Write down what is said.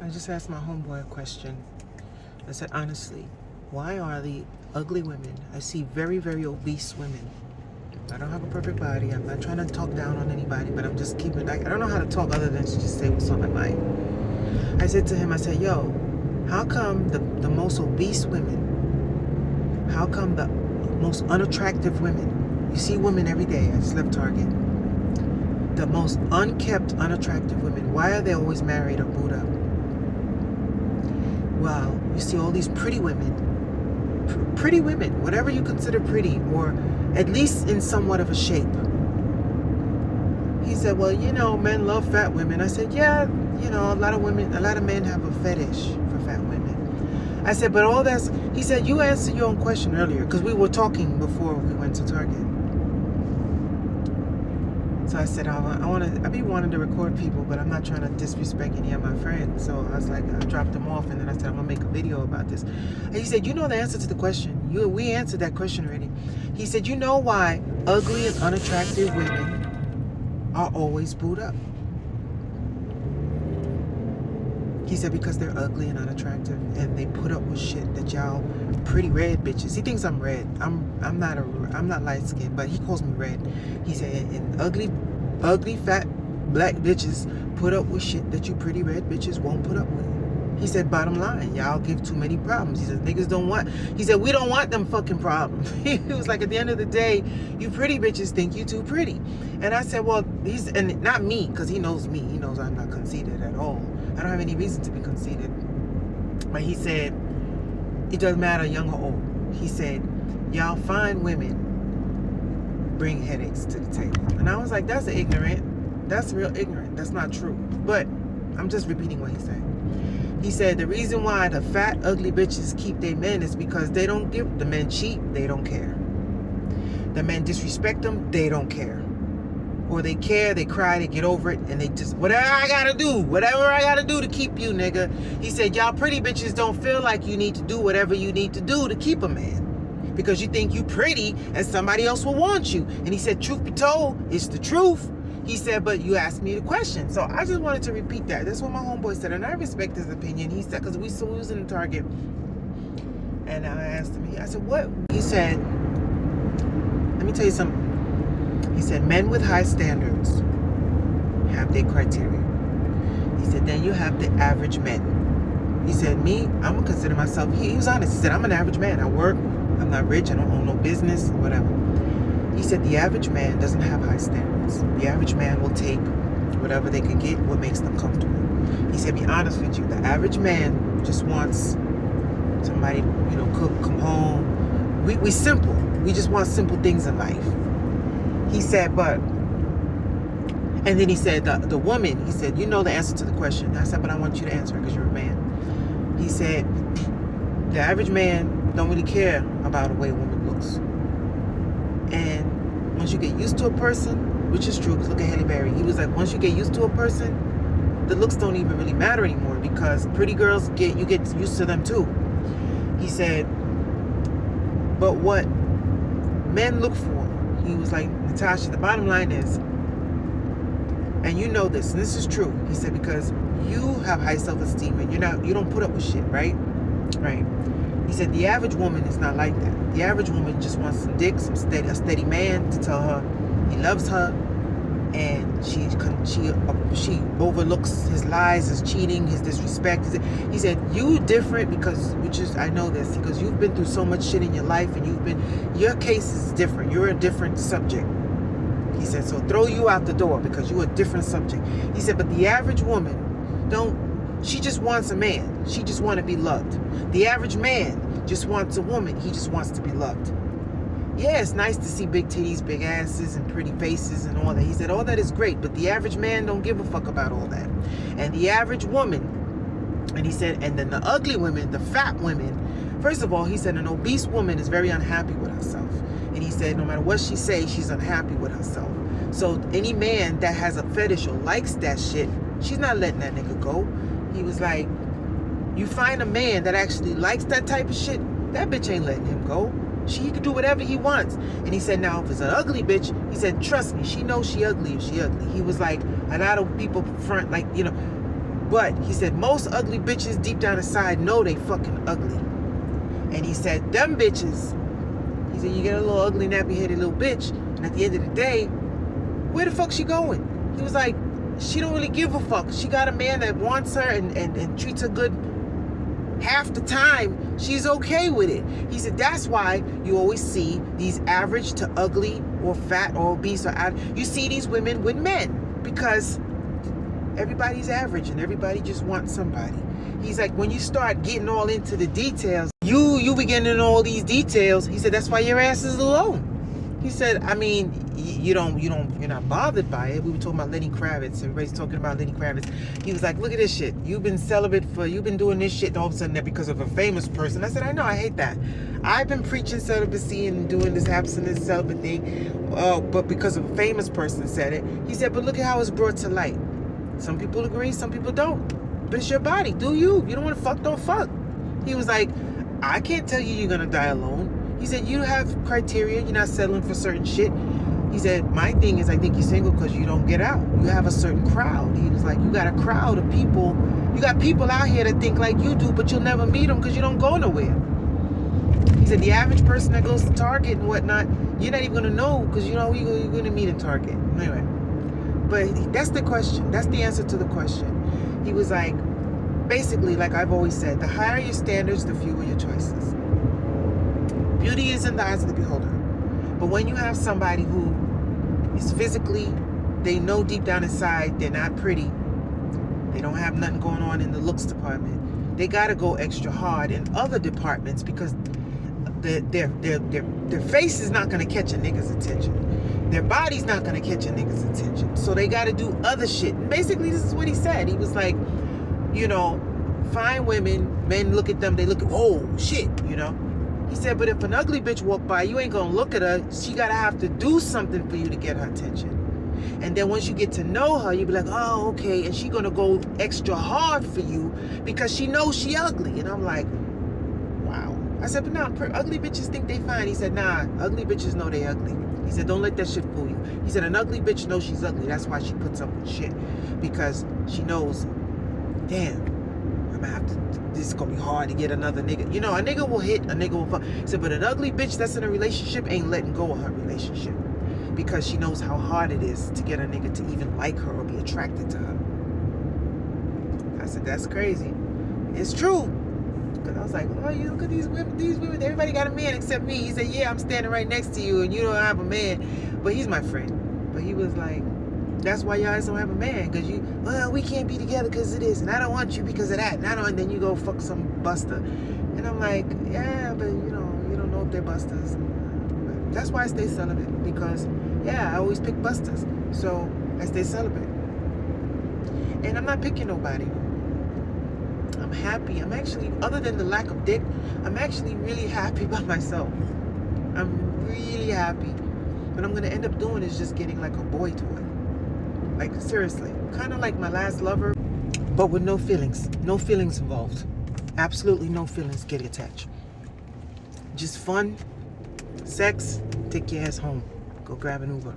I just asked my homeboy a question. I said, honestly, why are the ugly women? I see very, very obese women. I don't have a perfect body. I'm not trying to talk down on anybody, but I'm just keeping. I don't know how to talk other than to just say what's on my mind. I said to him, I said, yo, how come the most obese women, how come the most unattractive women, you see women every day, I just left Target, the most unkept, unattractive women, why are they always married or booed up? Well, you see all these pretty women, whatever you consider pretty, or at least in somewhat of a shape. He said, well, men love fat women. I said, yeah, a lot of men have a fetish for fat women. I said, but all that's, he said, you answered your own question earlier, because we were talking before we went to Target. So I said, I be wanting to record people, but I'm not trying to disrespect any of my friends. So I was like, I dropped them off, and then I said, I'm gonna make a video about this. And he said, you know the answer to the question. We answered that question already. He said, you know why ugly and unattractive women are always booed up? He said, because they're ugly and unattractive, and they put up with shit that y'all pretty red bitches. He thinks I'm red. I'm not light skinned, but he calls me red. He said, and ugly fat black bitches put up with shit that you pretty red bitches won't put up with. He said, bottom line, y'all give too many problems. He said, niggas don't want. He said, we don't want them fucking problems. He was like, at the end of the day, you pretty bitches think you too pretty. And I said, well, and not me, because he knows me. He knows I'm not conceited at all. I don't have any reason to be conceited. But he said, it doesn't matter, young or old. He said, y'all fine women bring headaches to the table. And I was like, that's ignorant. That's real ignorant. That's not true. But I'm just repeating what he said. He said, the reason why the fat, ugly bitches keep their men is because they don't give the men cheap. They don't care. The men disrespect them. They don't care. Or they care, they cry, they get over it, and they just, whatever I gotta do to keep you, nigga. He said, y'all pretty bitches don't feel like you need to do whatever you need to do to keep a man. Because you think you pretty and somebody else will want you. And he said, truth be told, it's the truth. He said, but you asked me the question. So I just wanted to repeat that. That's what my homeboy said, and I respect his opinion. He said, because we was in the Target, and I asked him, I said, what? He said, let me tell you something. He said, men with high standards have their criteria. He said, then you have the average men. He said, me, I'm going to consider myself, he was honest. He said, I'm an average man. I work, I'm not rich, I don't own no business, whatever. He said, the average man doesn't have high standards. The average man will take whatever they can get, what makes them comfortable. He said, be honest with you, the average man just wants somebody, cook, come home. We simple. We just want simple things in life. He said, and then he said, the woman, he said, you know the answer to the question. I said, but I want you to answer it because you're a man. He said, the average man don't really care about the way a woman looks. And once you get used to a person, which is true, because look at Halle Berry. He was like, once you get used to a person, the looks don't even really matter anymore because pretty girls, you get used to them too. He said, but what men look for, he was like, Natasha, the bottom line is, and you know this, and this is true. He said, because you have high self-esteem and you don't put up with shit, right? Right. He said, the average woman is not like that. The average woman just wants some dick, a steady man to tell her he loves her, and she overlooks his lies, his cheating, his disrespect. He said, you different I know this, because you've been through so much shit in your life, and your case is different. You're a different subject. He said, so throw you out the door because you're a different subject. He said, but the average woman she just wants a man. She just want to be loved. The average man just wants a woman. He just wants to be loved. Yeah, it's nice to see big titties, big asses, and pretty faces and all that. He said, all that is great, but the average man don't give a fuck about all that. And the average woman, and he said, and then the ugly women, the fat women, first of all, he said, an obese woman is very unhappy with herself. And he said, no matter what she says, she's unhappy with herself. So any man that has a fetish or likes that shit, she's not letting that nigga go. He was like, you find a man that actually likes that type of shit, that bitch ain't letting him go. He can do whatever he wants. And he said, now if it's an ugly bitch, he said, trust me, she knows she ugly if she ugly. He was like, a lot of people front, like, But he said most ugly bitches deep down inside know they fucking ugly. And he said them bitches, he said you get a little ugly nappy-headed little bitch, and at the end of the day, where the fuck she going? He was like, she don't really give a fuck. She got a man that wants her and treats her good half the time. She's okay with it. He said that's why you always see these average to ugly or fat or obese or you see these women with men, because everybody's average and everybody just wants somebody. He's like, when you start getting all into the details, you begin to know all these details. He said that's why your ass is alone. He said, I mean, you're not bothered by it. We were talking about Lenny Kravitz. Everybody's talking about Lenny Kravitz. He was like, look at this shit. You've been you've been doing this shit, and all of a sudden that because of a famous person. I said, I know, I hate that. I've been preaching celibacy and doing this abstinence celibate thing, but because of a famous person said it. He said, but look at how it's brought to light. Some people agree, some people don't. But it's your body. Do you? You don't want to fuck, don't fuck. He was like, I can't tell you you're going to die alone. He said, you have criteria. You're not settling for certain shit. He said, my thing is I think you're single because you don't get out. You have a certain crowd. He was like, you got a crowd of people. You got people out here that think like you do, but you'll never meet them because you don't go nowhere. He said, the average person that goes to Target and whatnot, you're not even going to know because you know who you're going to meet in Target. Anyway. But that's the question. That's the answer to the question. He was like, basically, like I've always said, the higher your standards, the fewer your choices. Beauty is in the eyes of the beholder. But when you have somebody who is physically, they know deep down inside they're not pretty, they don't have nothing going on in the looks department, they got to go extra hard in other departments because their face is not going to catch a nigga's attention. Their body's not going to catch a nigga's attention. So they got to do other shit. And basically, this is what he said. He was like, you know, fine women, men look at them, they look at, oh, shit, you know. He said, but if an ugly bitch walk by, you ain't going to look at her. She got to have to do something for you to get her attention. And then once you get to know her, you be like, oh, okay. And she going to go extra hard for you because she knows she ugly. And I'm like, wow. I said, but nah, ugly bitches think they fine. He said, nah, ugly bitches know they ugly. He said, don't let that shit fool you. He said, an ugly bitch knows she's ugly. That's why she puts up with shit. Because she knows, damn, I'm gonna have to, this is gonna be hard to get another nigga. You know, a nigga will hit, a nigga will fuck. He said, but an ugly bitch that's in a relationship ain't letting go of her relationship. Because she knows how hard it is to get a nigga to even like her or be attracted to her. I said, that's crazy. It's true. Because I was like, oh, you look at these women, everybody got a man except me. He said, yeah, I'm standing right next to you and you don't have a man. But he's my friend. But he was like, that's why y'all don't have a man. Because well, we can't be together because of this. And I don't want you because of that. And then you go fuck some buster. And I'm like, yeah, but you don't know if they're busters. But that's why I stay celibate. Because, yeah, I always pick busters. So I stay celibate. And I'm not picking nobody. I'm happy. I'm actually, other than the lack of dick, I'm actually really happy by myself. I'm really happy. What I'm going to end up doing is just getting like a boy toy. Like, seriously. Kind of like my last lover, but with no feelings. No feelings involved. Absolutely no feelings get attached. Just fun, sex, take your ass home. Go grab an Uber.